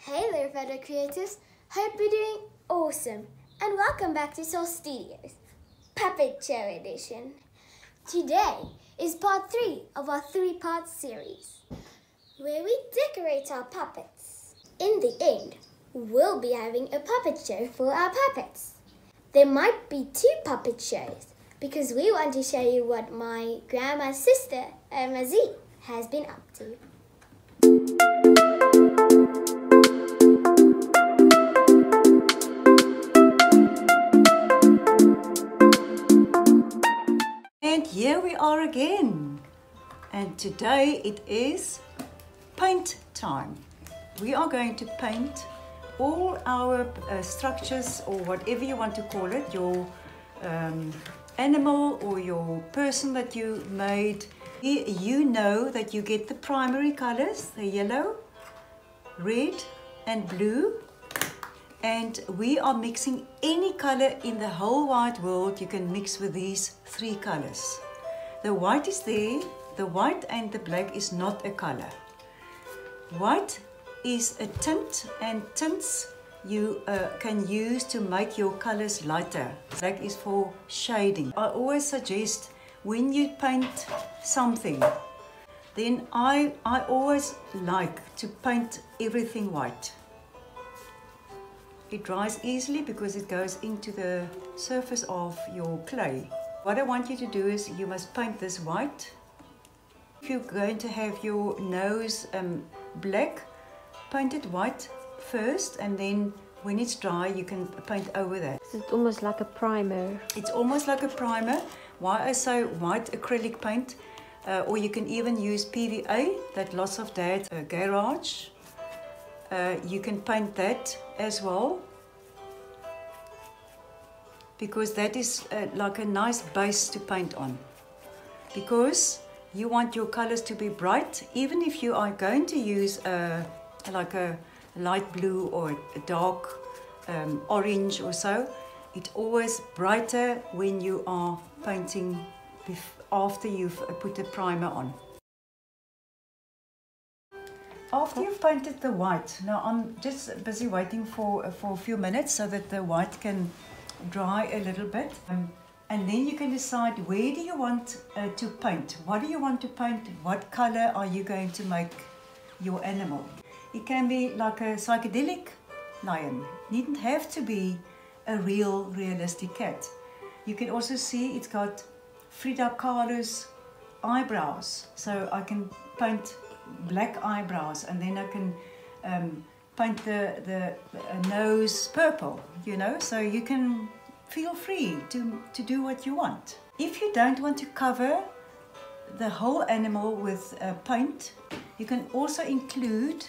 Hey there, fellow creators. Hope you're doing awesome. And welcome back to Soul Studios, Puppet Show Edition. Today is part 3 of our 3-part series, where we decorate our puppets. In the end, we'll be having a puppet show for our puppets. There might be 2 puppet shows, because we want to show you what my grandma's sister, Mazie, has been up to. And here we are again, and today it is paint time. We are going to paint all our structures, or whatever you want to call it, your animal or your person that you made. You know that you get the primary colors, the yellow, red and blue. And we are mixing any color in the whole wide world you can mix with these 3 colors. The white is there, the white and the black is not a color. White is a tint, and tints you can use to make your colors lighter. Black is for shading. I always suggest when you paint something, then I always like to paint everything white. It dries easily because it goes into the surface of your clay. What I want you to do is you must paint this white. If you're going to have your nose black, paint it white first, and then when it's dry you can paint over that. It's almost like a primer. It's almost like a primer. Why I say white acrylic paint, or you can even use PVA that lots of dads garage. You can paint that as well, because that is like a nice base to paint on, because you want your colors to be bright. Even if you are going to use like a light blue or a dark orange or so, it's always brighter when you are painting after you've put the primer on. After you've painted the white, now I'm just busy waiting for a few minutes so that the white can dry a little bit. And then you can decide where do you want to paint. What do you want to paint? What color are you going to make your animal? It can be like a psychedelic lion. It needn't have to be a realistic cat. You can also see it's got Frida Kahlo's eyebrows. So I can paint black eyebrows, and then I can paint the nose purple, you know, so you can feel free to do what you want. If you don't want to cover the whole animal with paint, you can also include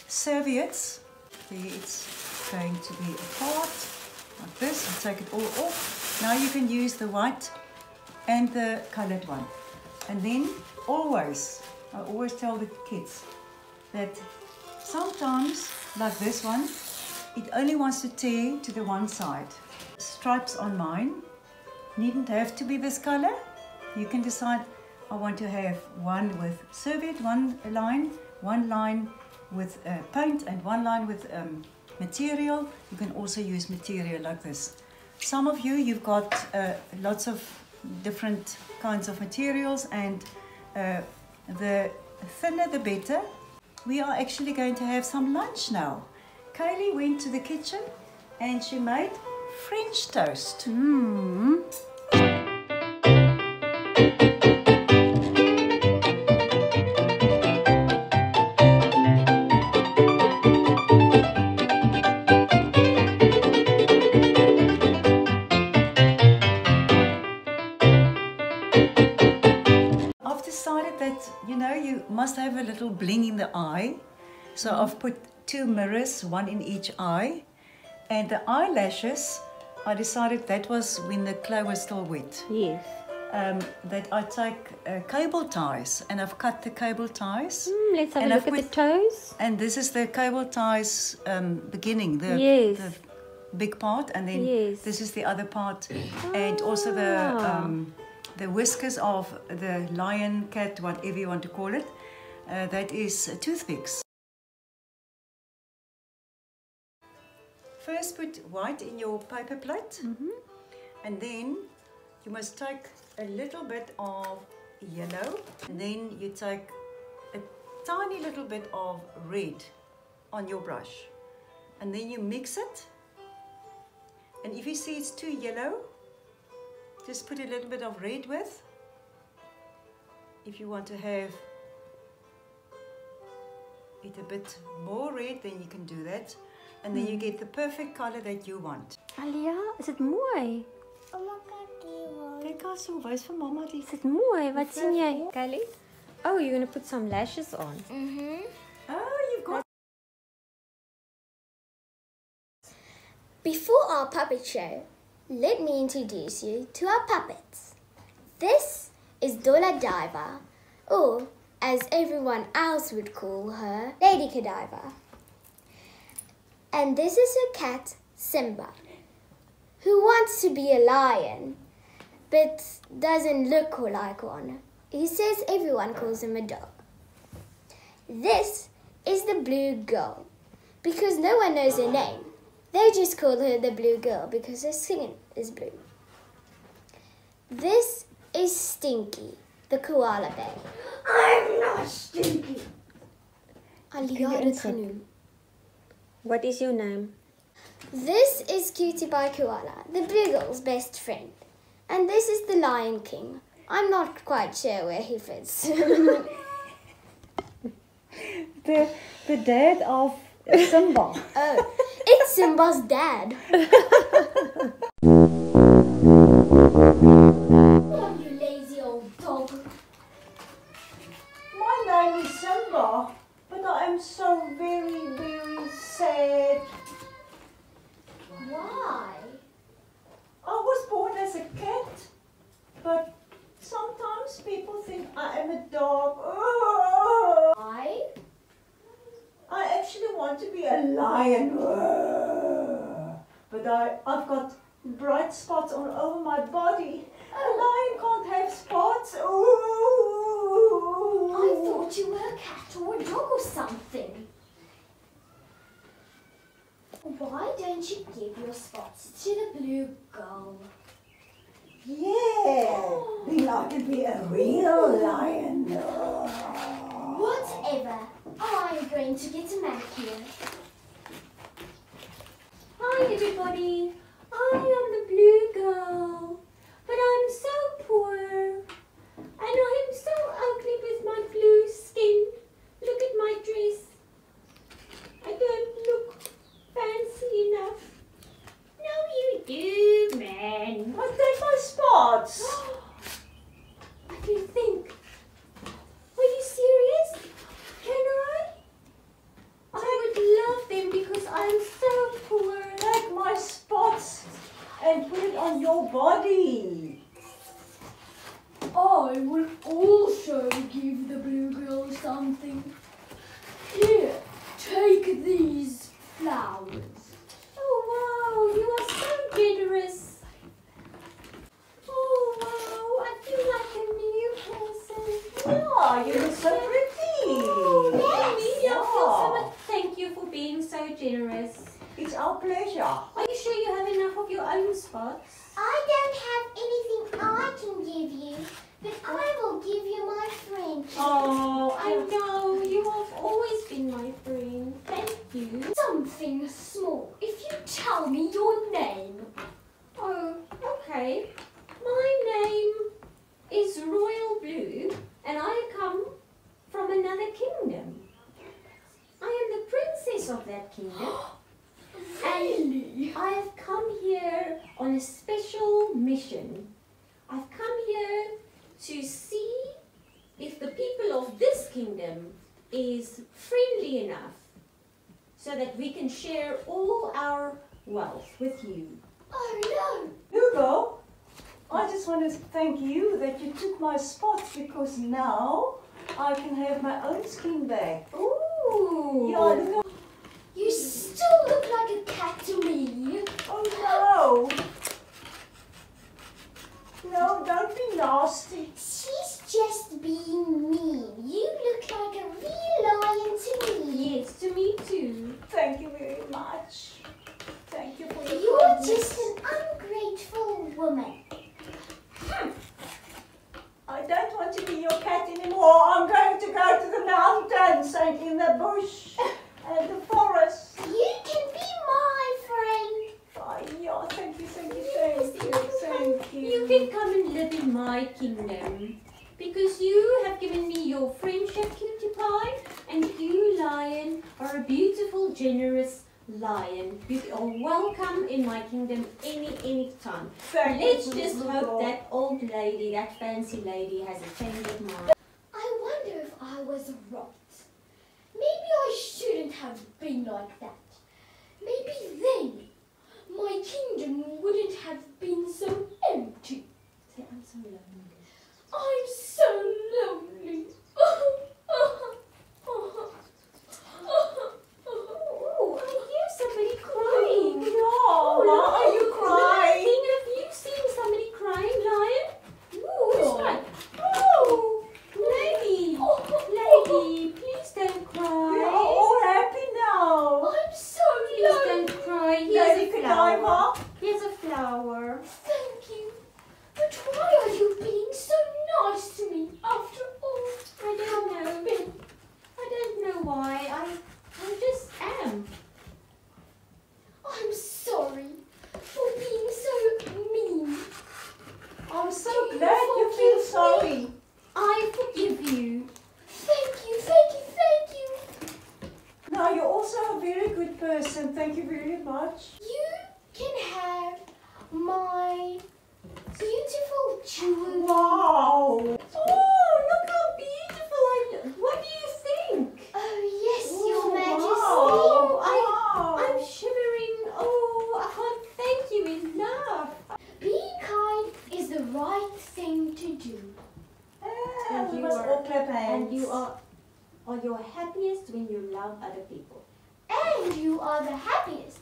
serviettes. It's going to be apart like this, and take it all off. Now you can use the white and the colored one. And then I always tell the kids that sometimes, like this one, it only wants to tear to the one side. Stripes on mine needn't have to be this color. You can decide, I want to have one with serviette, one line with paint, and one line with material. You can also use material like this. Some of you've got lots of different kinds of materials, and the thinner the better. We are actually going to have some lunch now. Kaylee went to the kitchen and she made French toast. You must have a little bling in the eye, so I've put 2 mirrors, one in each eye. And the eyelashes, I decided that was when the clay was still wet. Yes. That I take cable ties, and I've cut the cable ties. Let's have a look at the toes. And this is the cable ties beginning, the big part, and then this is the other part, and also the whiskers of the lion, cat, whatever you want to call it, that is toothpicks. first put white in your paper plate, and then you must take a little bit of yellow, and then you take a tiny little bit of red on your brush, and then you mix it. And if you see it's too yellow, just put a little bit of red with. If you want to have it a bit more red, then you can do that. And then you get the perfect color that you want. Alia, is dit mooi? Kyk daar so, wys vir mamma die. Is dit mooi? Wat sien jy? Kylie? Oh, you're going to put some lashes on. Oh, you've got. Before our puppet show, let me introduce you to our puppets. This is Dola Diva, or as everyone else would call her, Lady Godiva. And this is her cat, Simba, who wants to be a lion, but doesn't look like one. He says everyone calls him a dog. This is the blue girl, because no one knows her name. They just call her the blue girl because her skin is blue. This is Stinky, the koala bear. I'm not Stinky. Alia het dit genoem. What is your name? This is Cutie Pie Koala, the blue girl's best friend. And this is the Lion King. I'm not quite sure where he fits. The dad of Simba. Oh, it's Simba's dad. Oh, you lazy old dog. My name is Simba, but I am so very, very sad. Why? I was born as a cat, but sometimes people think I am a dog. Oh, Why? I actually want to be a lion. But I've got bright spots all over my body. A lion can't have spots. I thought you were a cat or a dog or something. Why don't you give your spots to the blue girl? Yeah, then I can be a real lion. Whatever. I'm going to get a manicure. Hi everybody, I am the blue girl, but I'm so poor and I'm so ugly with my blue skin. Look at my dress. I don't look fancy enough. No you do, man. I take my spots. What do you think? Are you serious? Can I? I would love them because I'm so poor. Take my spots and put it on your body. I will also give the blue girl something. Here, take these flowers. Oh wow, you are so generous. Oh wow, I feel like a new person. Yeah, you look so pretty. Oh, really? I feel so Yeah. much. Thank you for being so generous. It's our pleasure. Are you sure you have enough of your own spots? I don't have anything I can give you, but I will give you my friendship. Oh, I know. You have always been my friend. Thank you. Something small, if you tell me your name. Oh, okay. My name is Royal Blue and I come from another kingdom. I am the princess of that kingdom. Really? I have come here on a special mission. I've come here to see if the people of this kingdom is friendly enough so that we can share all our wealth with you. Oh Hugo, I just want to thank you that you took my spots because now I can have my own skin back. Ooh! Yeah, look. no! You still look like a cat to me. Oh no! No, don't be nasty. She's just being mean. You look like a real lion to me. Yes, to me too. Thank you very much. Thank just an ungrateful woman. I don't want to be your cat anymore. I'm going to go to the mountains and in the bush and the forest. You can be my friend. Oh, yeah, thank you. You can come and live in my kingdom. Because you have given me your friendship, Cutie Pie, and you, Lion, are a beautiful, generous lion. You are welcome in my kingdom any time. Let's just hope that old lady, that fancy lady, has a change of mind. I wonder if I was right. Maybe I shouldn't have been like that. Maybe then my kingdom wouldn't have been so empty. Say, I'm so lonely. I'm so lonely. Oh, I hear somebody crying. Oh, why are you crying? Have you seen somebody crying, Lion? Ooh, who's crying? Oh, Lady, please don't cry. we are all happy now. I'm so Please lonely. don't cry. Lady Here's a Godiva. flower. Here's a flower. Thank you. But why are you being so nice to me after all? I don't know. I don't know why. I just am. I'm sorry for being so mean. I'm so glad you feel sorry. I forgive you. Thank you. No, you're also a very good person. Thank you very much. You can have my beautiful jewelry. Wow. Oh, look how beautiful I look. What do you think? Oh yes, Your Wow. Majesty. I'm shivering. Oh, I can't thank you enough. Being kind is the right thing to do. And we must all clap hands. And you are your happiest when you love other people. And you are the happiest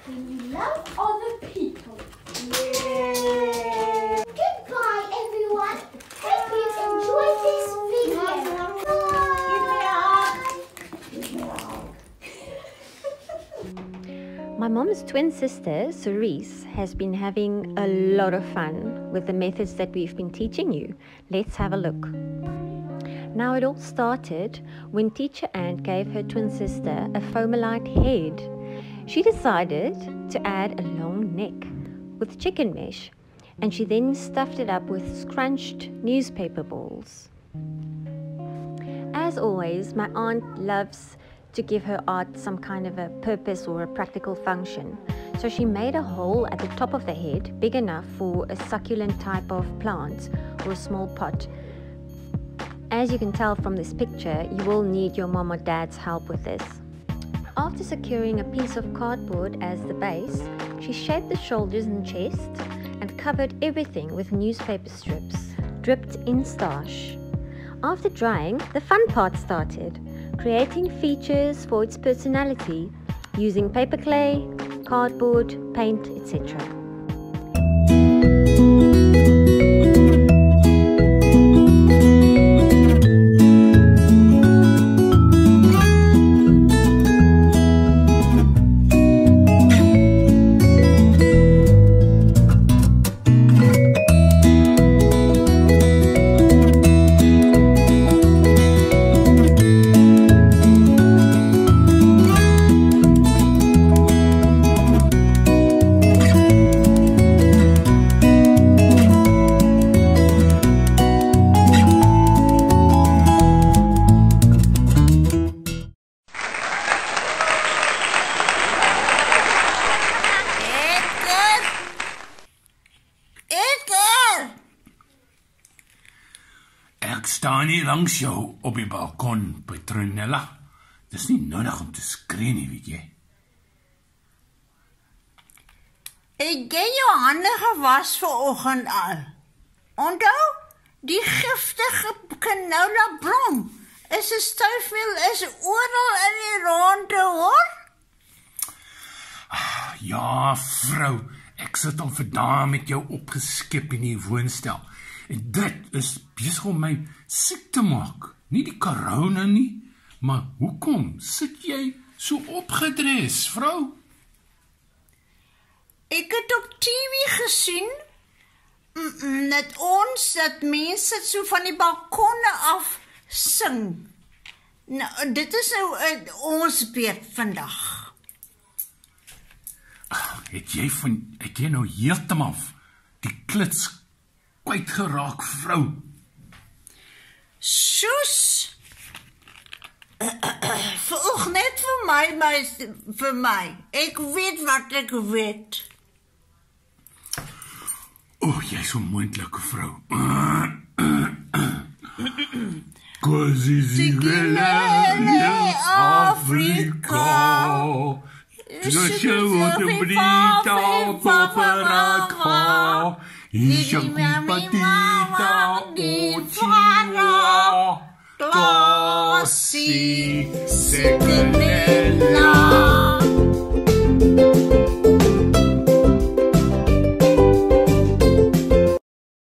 when you love other people. Yeah. Goodbye, everyone. Hope you enjoyed this video. Give me a hug. My mom's twin sister, Cerise, has been having a lot of fun with the methods that we've been teaching you. Let's have a look. Now it all started when Teacher Ant gave her twin sister a foamolite head. She decided to add a long neck with chicken mesh, and she then stuffed it up with scrunched newspaper balls. As always, my aunt loves to give her art some kind of a purpose or a practical function. So she made a hole at the top of the head big enough for a succulent type of plant or a small pot. As you can tell from this picture, you will need your mom or dad's help with this. After securing a piece of cardboard as the base, she shaped the shoulders and chest and covered everything with newspaper strips, dripped in starch. After drying, the fun part started, creating features for its personality using paper clay, cardboard, paint, etc. Ek staan hier langs jou op die balkon, Petronella. Dis nie nodig om te skree nie, weet jy. Het jy jou hande gewas vanoggend al? Onthou, die giftige canola blom is 'n styfmeel is oral in die ronde, hoor? Ja, vrou, ek sit al vir dae met jou opgeskep in die woonstel. En dit is besig om my siek te maak. Nie die corona nie, maar hoekom sit jy so opgedres, vrou? Ek het op TV gesien dat mense so van die balkonne af sing. Nou, dit is nou ons beurt vandag. Het jy nou heeltemal die klits kwyt geraak, vrou? Soos, volg net vir my. Ek weet wat ek weet. Jy is so moontlike vrou. Kozizigele Afrika. Tusje wat de brita paparaka. Isha kupatita ochiwa. Klassie sekele.